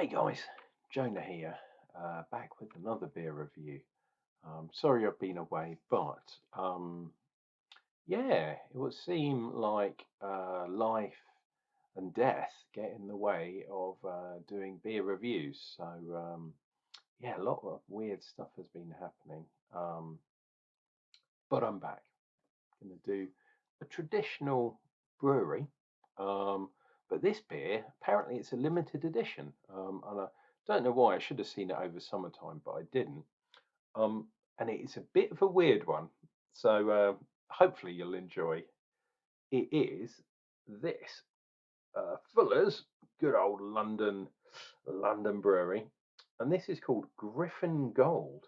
Hey guys, Jonah here, back with another beer review. Sorry I've been away, but yeah, it would seem like life and death get in the way of doing beer reviews. So yeah, a lot of weird stuff has been happening, um, but I'm back. Going to do a traditional brewery, um, but this beer apparently it's a limited edition, and I don't know why. I should have seen it over summertime, but I didn't. Um, and it's a bit of a weird one, so hopefully you'll enjoy. It is this Fuller's, good old London brewery, and this is called Griffin Gold.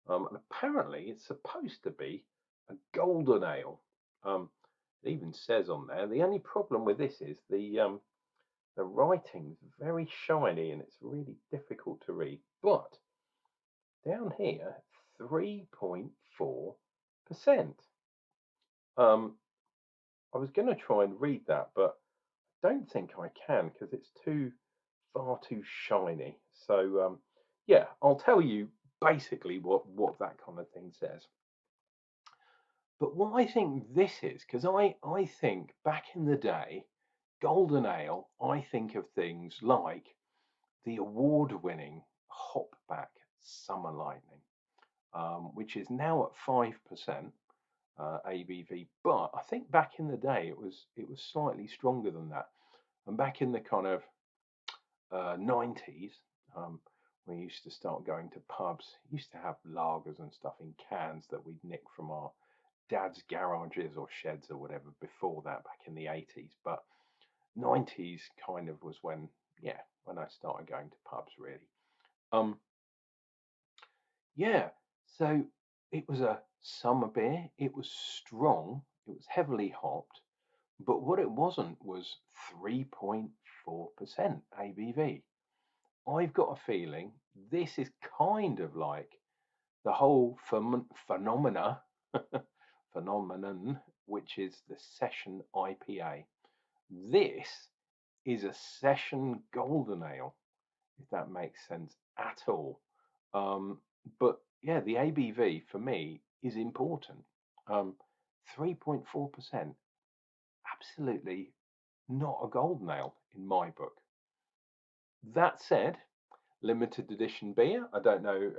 And apparently, it's supposed to be a golden ale. It even says on there. The only problem with this is the writing's very shiny and it's really difficult to read. But down here, 3.4%. Um, I was going to try and read that, but I don't think I can because it's far too shiny. So yeah, I'll tell you basically what that kind of thing says. But what I think this is, because I think back in the day, golden ale, I think of things like the award-winning hopback Summer Lightning, which is now at 5% ABV. But I think back in the day it was slightly stronger than that. And back in the kind of 90s, we used to start going to pubs. Used to have lagers and stuff in cans that we'd nick from our dad's garages or sheds or whatever before that, back in the 80s. But 90s kind of was when, yeah, when I started going to pubs really. Um, yeah, so it was a summer beer. It was strong. It was heavily hopped, but what it wasn't was 3.4% ABV. I've got a feeling this is kind of like the whole phenomenon, which is the session IPA. This is a session golden ale, if that makes sense at all. Um, but yeah, the ABV for me is important. 3.4%, absolutely not a golden ale in my book. That said, limited edition beer. I don't know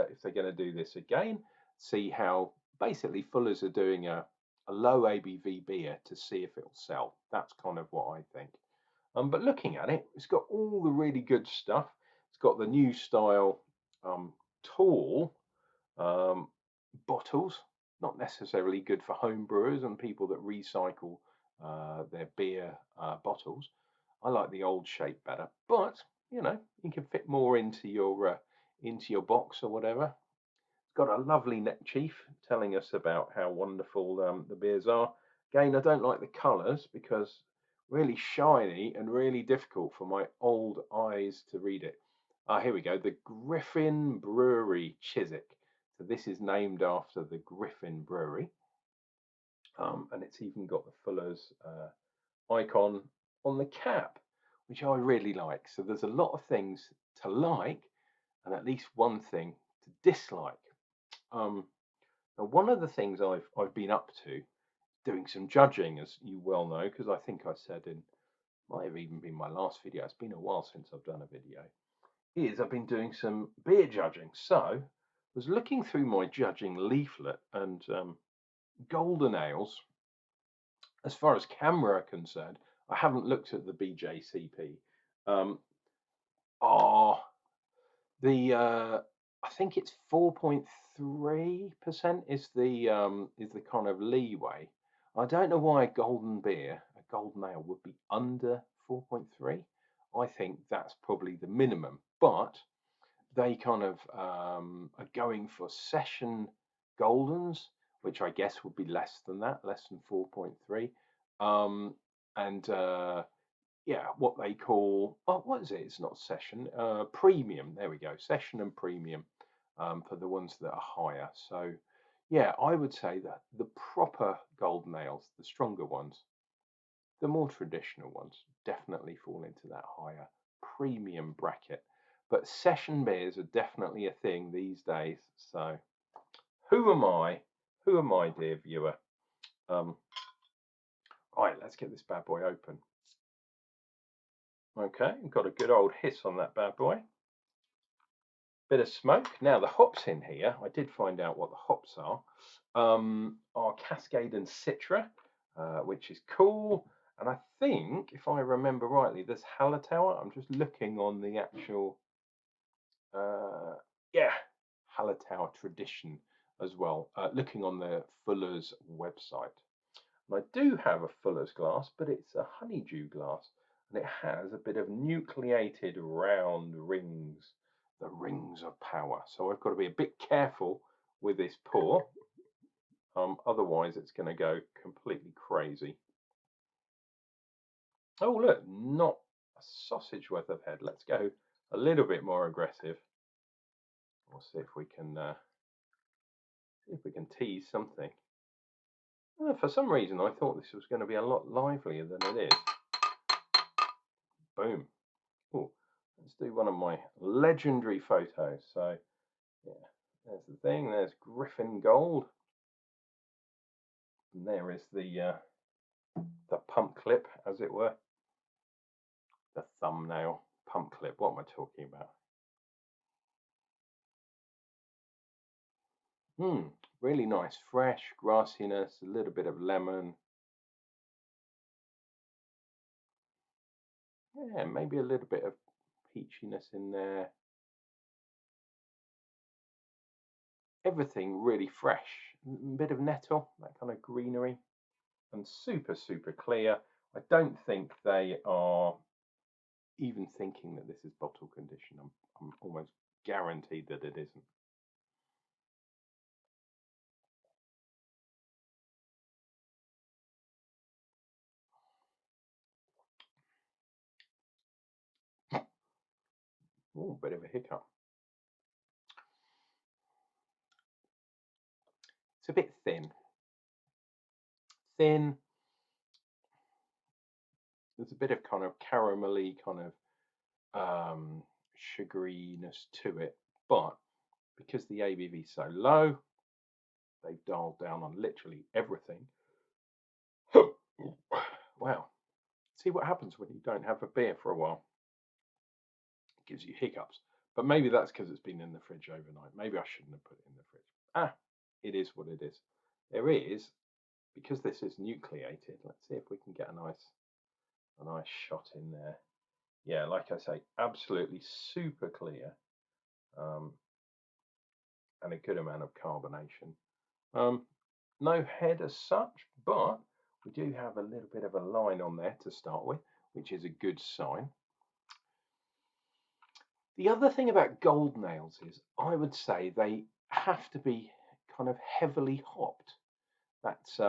if they're going to do this again. See how basically Fuller's are doing a low ABV beer to see if it'll sell. That's kind of what I think. But looking at it, it's got all the really good stuff. It's got the new style tall um, bottles, not necessarily good for home brewers and people that recycle their beer bottles. I like the old shape better, but you know you can fit more into your box or whatever. It's got a lovely neck chief telling us about how wonderful the beers are. Again, I don't like the colours because really shiny and really difficult for my old eyes to read it. Here we go. The Griffin Brewery Chiswick. So this is named after the Griffin Brewery, and it's even got the Fuller's icon on the cap, which I really like. So there's a lot of things to like, and at least one thing to dislike. Um, Now, one of the things I've been up to, doing some judging, as you well know, because I think I said in might have even been my last video. It's been a while since I've done a video. Is I've been doing some beer judging. So I was looking through my judging leaflet, and golden ales, as far as camera are concerned, I haven't looked at the BJCP. Um, are the I think it's 4.3% is the kind of leeway. I don't know why a golden beer, a golden ale, would be under 4.3. I think that's probably the minimum, but they kind of are going for session goldens, which I guess would be less than that, less than 4.3. And yeah, what they call, oh, what is it? It's not session, premium. There we go, session and premium for the ones that are higher. So yeah, I would say that the proper golden ales, the stronger ones, the more traditional ones, definitely fall into that higher premium bracket. But session beers are definitely a thing these days. So who am I? Who am I, dear viewer? Right, let's get this bad boy open. Okay, got a good old hiss on that bad boy. Bit of smoke. Now the hops in here, I did find out what the hops are Cascade and Citra, which is cool. And I think, if I remember rightly, there's Hallertauer. I'm just looking on the actual, yeah, Hallertauer tradition as well. Looking on the Fuller's website. And I do have a Fuller's glass, but it's a honeydew glass, and it has a bit of nucleated round rings, the rings of power. So I've got to be a bit careful with this pour, otherwise it's going to go completely crazy. Oh look, not a sausage worth of head. Let's go a little bit more aggressive. We'll see if we can tease something. For some reason, I thought this was going to be a lot livelier than it is. Boom. Ooh, let's do one of my legendary photos. So, yeah, there's the thing. There's Griffin Gold, and there is the pump clip, as it were. The thumbnail pump clip. What am I talking about? Really nice, fresh grassiness, a little bit of lemon. Yeah, maybe a little bit of peachiness in there. Everything really fresh. A bit of nettle, that kind of greenery, and super, super clear. I don't think they are even thinking that this is bottle condition. I'm almost guaranteed that it isn't. Oh, bit of a hiccup. It's a bit thin. Thin. There's a bit of kind of caramelly kind of sugariness to it, but because the ABV is so low, they've dialed down on literally everything. Wow. See what happens when you don't have a beer for a while. It gives you hiccups. But maybe that's because it's been in the fridge overnight. Maybe I shouldn't have put it in the fridge. It is what it is. There is, because this is nucleated, let's see if we can get a nice shot in there. Yeah, like I say, absolutely super clear, and a good amount of carbonation. No head as such, but we do have a little bit of a line on there to start with, which is a good sign. The other thing about gold nails is I would say they have to be kind of heavily hopped. That's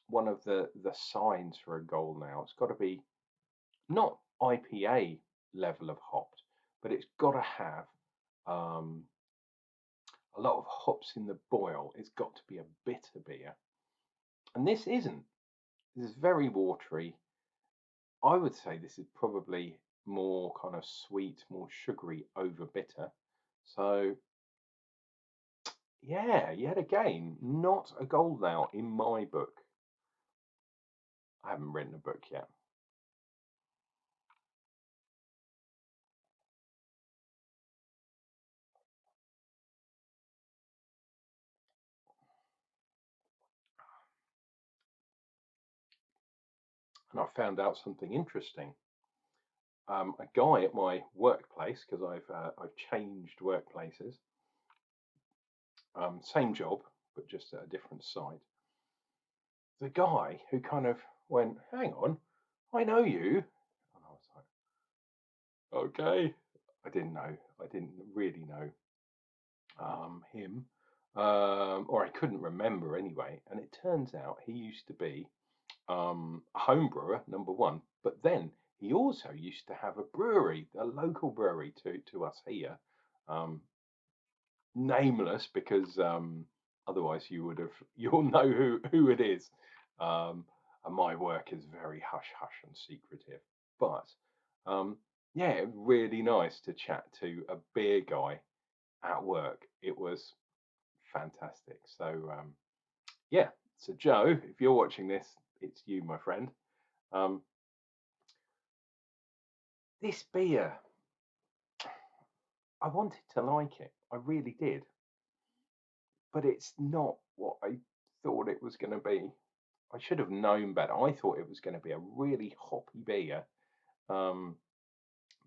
one of the signs for a gold nail. It's got to be not IPA level of hopped, but it's got to have a lot of hops in the boil. It's got to be a bitter beer, and this isn't. This is very watery. I would say this is probably more kind of sweet, more sugary over bitter. So yeah, yet again, not a gold nail in my book. I haven't written a book yet. And I found out something interesting. A guy at my workplace, because I've changed workplaces, same job but just at a different site. The guy who kind of went, "Hang on, I know you," and I was like, "Okay." I didn't know. I didn't really know him, or I couldn't remember anyway. And it turns out he used to be a home brewer, number one, but then he also used to have a brewery, a local brewery to us here, nameless because otherwise you'll know who it is. And my work is very hush hush and secretive, but yeah, really nice to chat to a beer guy at work. It was fantastic. So yeah, so Joe, if you're watching this, it's you, my friend. Um, this beer, I wanted to like it, I really did, but it's not what I thought it was going to be. I should have known better. I thought it was going to be a really hoppy beer, um,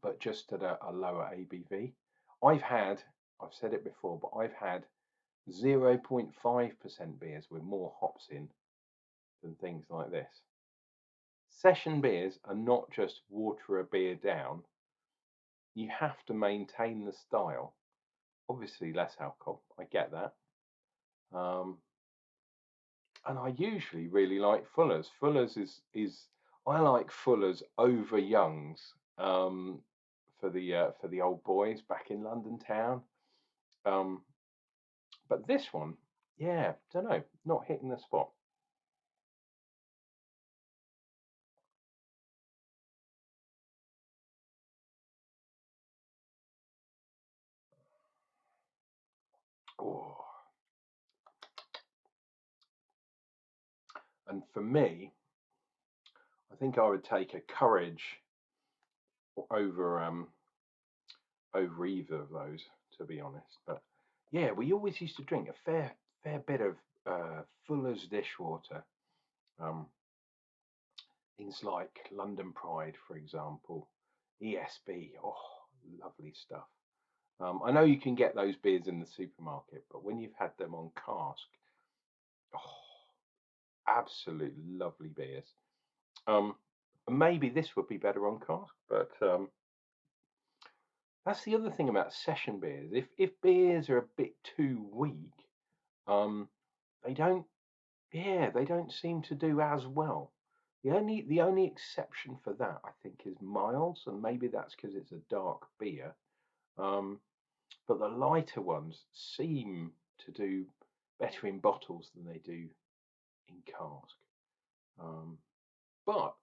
but just at a lower ABV. I've had, I've said it before, but I've had 0.5% beers with more hops in than things like this. Session beers are not just water a beer down, you have to maintain the style. Obviously, less alcohol, I get that. Um, and I usually really like Fuller's. Fuller's is I like Fuller's over Young's for the old boys back in London town. Um, but this one, yeah, don't know, not hitting the spot. Oh, and for me, I think I would take a Courage over over either of those, to be honest. But yeah, we always used to drink a fair bit of Fuller's dishwater. Um, Things like London Pride, for example, ESB. Oh, lovely stuff. I know you can get those beers in the supermarket, but when you've had them on cask, oh, absolutely lovely beers. Um, Maybe this would be better on cask, but that's the other thing about session beers. If beers are a bit too weak, um, they don't, yeah, they don't seem to do as well. The only exception for that, I think, is Miles, and maybe that's because it's a dark beer. Um, but the lighter ones seem to do better in bottles than they do in cask. Um, but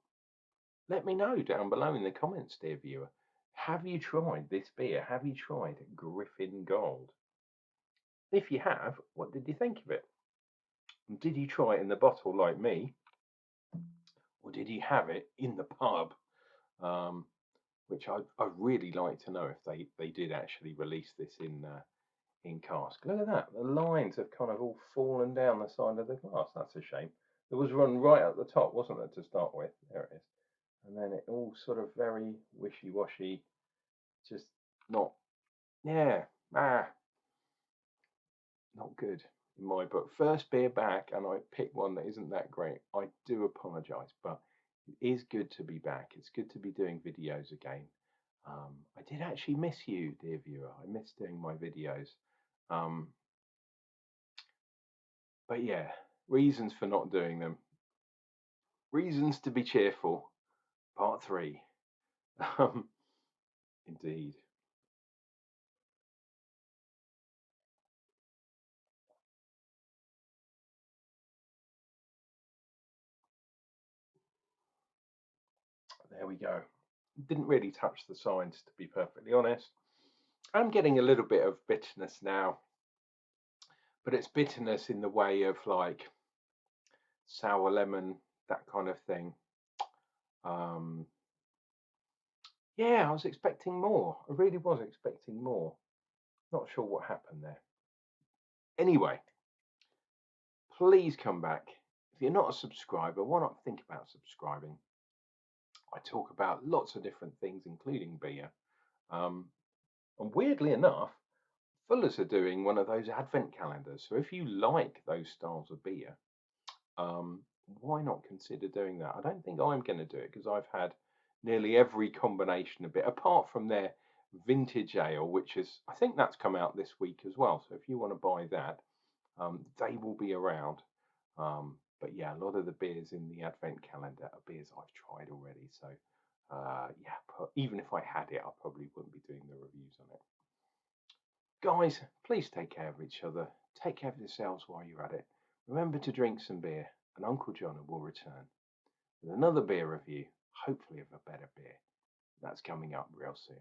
let me know down below in the comments, dear viewer. Have you tried this beer? Have you tried Griffin Gold? If you have, what did you think of it? Did you try it in the bottle like me, or did you have it in the pub? Um, which I'd really like to know if they did actually release this in cask. Look at that. The lines have kind of all fallen down the side of the glass. That's a shame. There was one right at the top, wasn't there, to start with? There it is. And then it all sort of very wishy-washy, just not, yeah, ah, not good in my book. First beer back, and I picked one that isn't that great. I do apologise, but it is good to be back. It's good to be doing videos again. I did actually miss you, dear viewer. I miss doing my videos. Um, but yeah, reasons for not doing them. Reasons to be cheerful, part three. Um, Indeed. There we go. Didn't really touch the sides, to be perfectly honest. I'm getting a little bit of bitterness now, but it's bitterness in the way of like sour lemon, that kind of thing. Um, yeah, I was expecting more. I really was expecting more. Not sure what happened there. Anyway, please come back. If you're not a subscriber, why not think about subscribing? I talk about lots of different things, including beer. Um, and weirdly enough, Fuller's are doing one of those advent calendars. So if you like those styles of beer, um, why not consider doing that? I don't think I'm going to do it because I've had nearly every combination of it, apart from their vintage ale, which is, I think that's come out this week as well. So if you want to buy that, they will be around. But yeah, a lot of the beers in the advent calendar are beers I've tried already. So yeah, even if I had it, I probably wouldn't be doing the reviews on it. Guys, please take care of each other. Take care of yourselves while you're at it. Remember to drink some beer, and Uncle John will return with another beer review, hopefully of a better beer. That's coming up real soon.